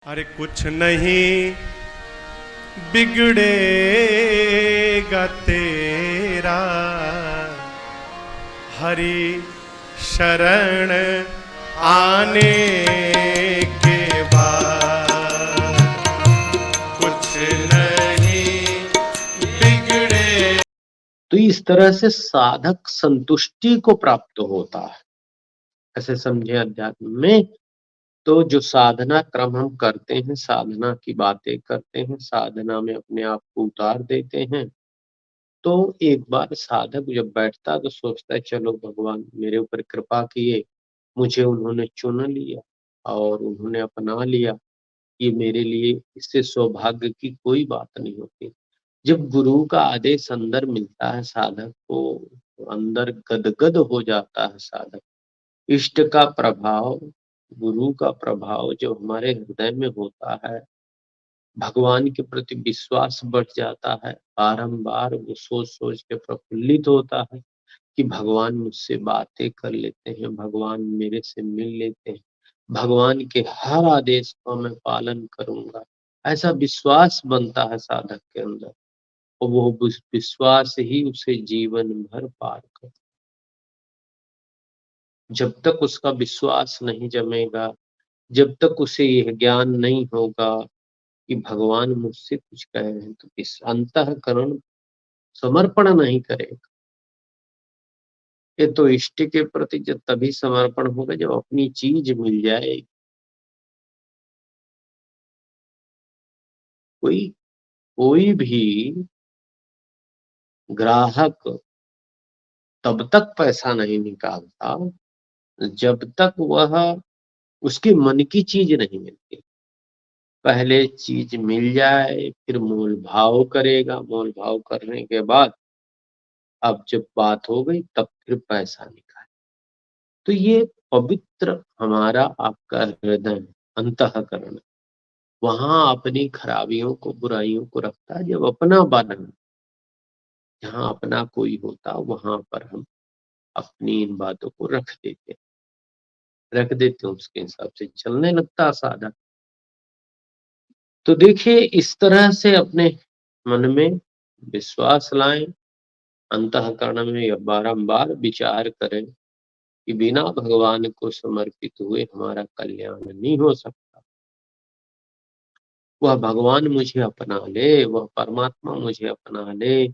अरे कुछ नहीं बिगड़ेगा तेरा, हरि शरण आने के बाद कुछ नहीं बिगड़े। तो इस तरह से साधक संतुष्टि को प्राप्त होता है। ऐसे समझे अध्यात्म में। तो जो साधना क्रम हम करते हैं, साधना की बातें करते हैं, साधना में अपने आप को उतार देते हैं, तो एक बार साधक जब बैठता तो सोचता है चलो भगवान मेरे ऊपर कृपा किए, मुझे उन्होंने चुन लिया और उन्होंने अपना लिया। ये मेरे लिए इससे सौभाग्य की कोई बात नहीं होती। जब गुरु का आदेश अंदर मिलता है साधक को, तो अंदर गदगद हो जाता है साधक। इष्ट का प्रभाव, गुरु का प्रभाव जो हमारे हृदय में होता है, भगवान के प्रति विश्वास बढ़ जाता है। बारंबार वो सोच सोच के प्रफुल्लित होता है कि भगवान मुझसे बातें कर लेते हैं, भगवान मेरे से मिल लेते हैं, भगवान के हर आदेश का मैं पालन करूंगा। ऐसा विश्वास बनता है साधक के अंदर, और वो विश्वास ही उसे जीवन भर पार कर। जब तक उसका विश्वास नहीं जमेगा, जब तक उसे यह ज्ञान नहीं होगा कि भगवान मुझसे कुछ कह रहे हैं, तो इस अंतःकरण समर्पण नहीं करेगा। ये तो इष्ट के प्रति जब तभी समर्पण होगा जब अपनी चीज मिल जाए। कोई कोई भी ग्राहक तब तक पैसा नहीं निकालता जब तक वह उसके मन की चीज नहीं मिलती। पहले चीज मिल जाए फिर मोल भाव करेगा, मोल भाव करने के बाद अब जब बात हो गई तब फिर पैसा निकाले। तो ये पवित्र हमारा आपका हृदय, अंतःकरण, वहां अपनी खराबियों को, बुराइयों को रखता है। जब अपना बना, जहाँ अपना कोई होता वहां पर हम अपनी इन बातों को रख देते हैं, उसके हिसाब से चलने लगता साधक। तो देखिए इस तरह से अपने मन में विश्वास लाएं, अंतःकरण में यह बारंबार विचार करें कि बिना भगवान को समर्पित हुए हमारा कल्याण नहीं हो सकता। वह भगवान मुझे अपना ले, वह परमात्मा मुझे अपना ले,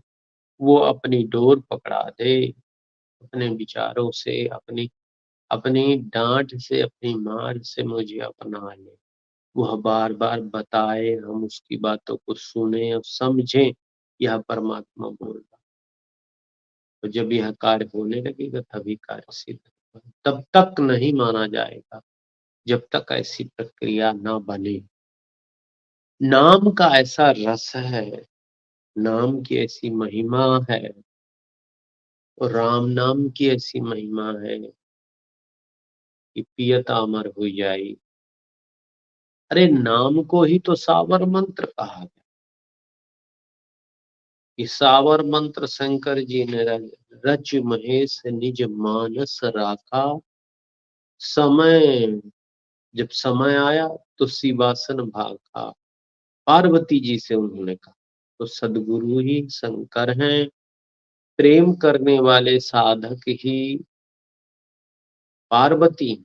वो अपनी डोर पकड़ा दे, अपने विचारों से, अपनी अपनी डांट से, अपनी मार से मुझे अपना ले। वह बार बार बताए, हम उसकी बातों को सुने और समझें, यह परमात्मा बोल रहा। तो जब यह कार्य होने लगेगा तभी कार्य सिद्ध होगा। तब तक नहीं माना जाएगा जब तक ऐसी प्रक्रिया ना बने। नाम का ऐसा रस है, नाम की ऐसी महिमा है, और राम नाम की ऐसी महिमा है कि पियत अमर हो जाई। अरे नाम को ही तो सावर मंत्र कहा गया। ये सावर मंत्र शंकर जी ने रच महेश निज मानस राखा। समय, जब समय आया तो शिवासन भाखा। पार्वती जी से उन्होंने कहा। तो सदगुरु ही शंकर हैं, प्रेम करने वाले साधक ही पार्वती।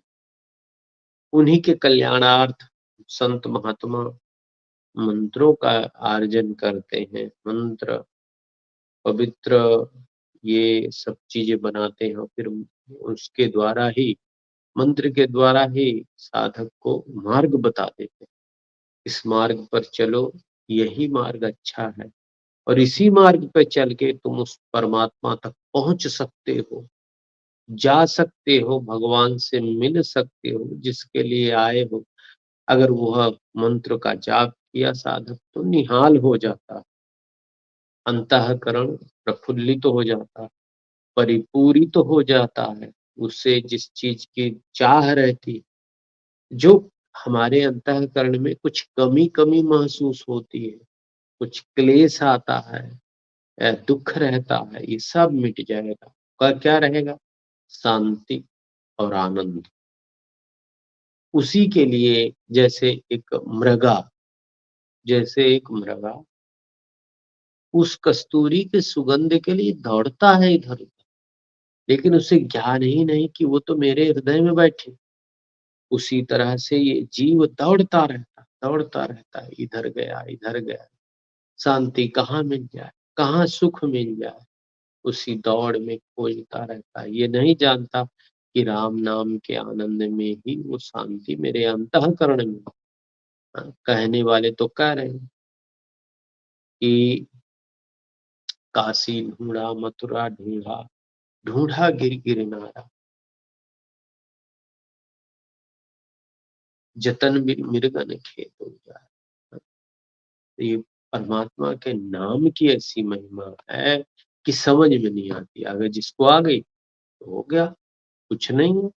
उन्हीं के कल्याणार्थ संत महात्मा मंत्रों का आर्जन करते हैं। मंत्र, पवित्र, ये सब चीजें बनाते हैं, और फिर उसके द्वारा ही, मंत्र के द्वारा ही साधक को मार्ग बता देते हैं। इस मार्ग पर चलो, यही मार्ग अच्छा है, और इसी मार्ग पे चल के तुम उस परमात्मा तक पहुंच सकते हो, जा सकते हो, भगवान से मिल सकते हो जिसके लिए आए हो। अगर वह मंत्र का जाप किया साधक तो निहाल हो जाता, अंतःकरण प्रफुल्लित हो जाता, परिपूरित तो हो जाता है। उससे जिस चीज की चाह रहती, जो हमारे अंतःकरण में कुछ कमी कमी महसूस होती है, कुछ क्लेश आता है, दुख रहता है, ये सब मिट जाएगा। और क्या रहेगा? शांति और आनंद। उसी के लिए जैसे एक मृगा उस कस्तूरी के सुगंध के लिए दौड़ता है इधर उधर, लेकिन उसे ज्ञान ही नहीं कि वो तो मेरे हृदय में बैठे। उसी तरह से ये जीव दौड़ता रहता है, इधर गया, शांति कहाँ मिल जाए, कहाँ सुख मिल जाए, उसी दौड़ में खोजता रहता है। ये नहीं जानता कि राम नाम के आनंद में ही वो शांति मेरे अंतःकरण में। कहने वाले तो कह रहे हैं कि काशी ढूंढा, मथुरा ढूंढा, ढूंढा गिर गिर नारा, जतन बिन मिर्गन खेत उजारा। तो ये परमात्मा के नाम की ऐसी महिमा है कि समझ में नहीं आती। अगर जिसको आ गई तो हो गया, कुछ नहीं है।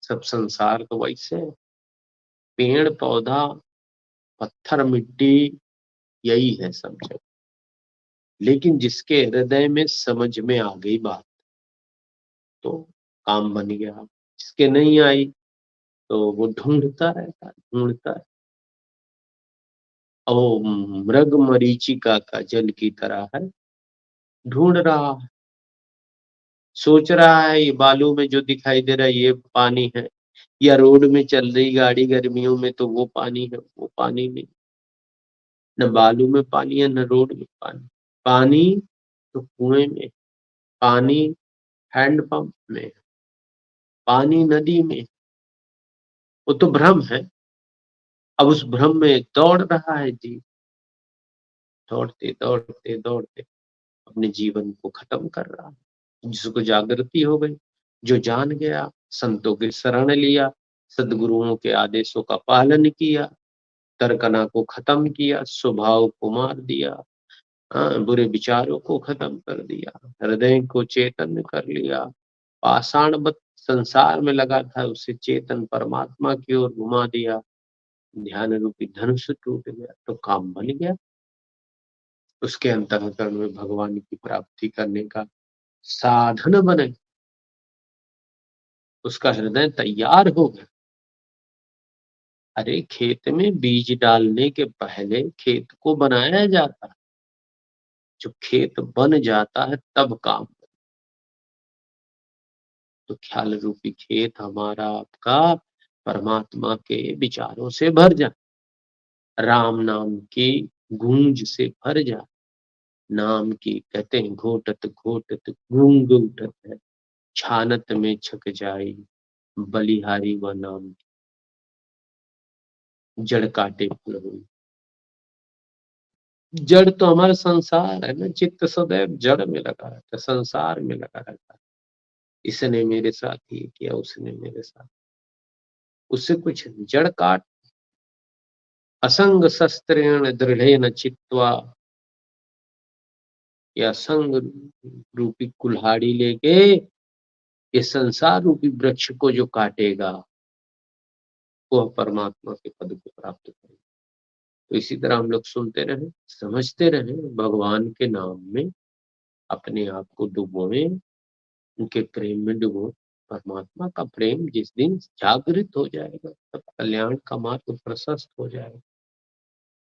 सब संसार तो वैसे है, पेड़ पौधा पत्थर मिट्टी यही है सब जगह। लेकिन जिसके हृदय में समझ में आ गई बात तो काम बन गया। जिसके नहीं आई तो वो ढूंढता है। ओ मृग मरीचिका का जल की तरह है, ढूंढ रहा है, सोच रहा है ये बालू में जो दिखाई दे रहा है ये पानी है, या रोड में चल रही गाड़ी गर्मियों में तो वो पानी है, वो पानी नहीं। न बालू में पानी है, न रोड में पानी। पानी तो कुएं में, पानी हैंडपंप में, पानी नदी में। वो तो भ्रम है। अब उस भ्रम में दौड़ रहा है जी, दौड़ते अपने जीवन को खत्म कर रहा है। जिसको जागृति हो गई, जो जान गया, संतों की शरण लिया, सदगुरुओं के आदेशों का पालन किया, तर्कना को खत्म किया, स्वभाव को मार दिया, बुरे विचारों को खत्म कर दिया, हृदय को चेतन कर लिया, पाषाणबद्ध संसार में लगा था उसे चेतन परमात्मा की ओर घुमा दिया, ध्यान रूपी धनुष टूट गया तो काम बन गया। उसके अंतःकरण में भगवान की प्राप्ति करने का साधन बने, उसका हृदय तैयार हो गया। अरे खेत में बीज डालने के पहले खेत को बनाया जाता है, जब खेत बन जाता है तब काम। तो ख्याल रूपी खेत हमारा आपका परमात्मा के विचारों से भर जाए, राम नाम की गूंज से भर जाए। नाम की कहते हैं घोटत घोटत गूंग उठत है, छानत में छक जाई, बलिहारी व नाम जड़ काटे फल हुई। जड़ तो हमारा संसार है ना, चित्त सदैव जड़ में लगा रहता है, संसार में लगा रहता है। इसने मेरे साथ ये किया, उसने मेरे साथ, उससे कुछ जड़ काट। असंग शस्त्रेण दृढ़ेन चित्वा, या संग रूपी कुल्हाड़ी लेके ये संसार रूपी वृक्ष को जो काटेगा वह परमात्मा के पद को प्राप्त करेगा। तो इसी तरह हम लोग सुनते रहे, समझते रहे, भगवान के नाम में अपने आप को डुबोए, उनके प्रेम में डुबो। परमात्मा का प्रेम जिस दिन जागृत हो जाएगा तब कल्याण का मार्ग प्रशस्त हो जाएगा।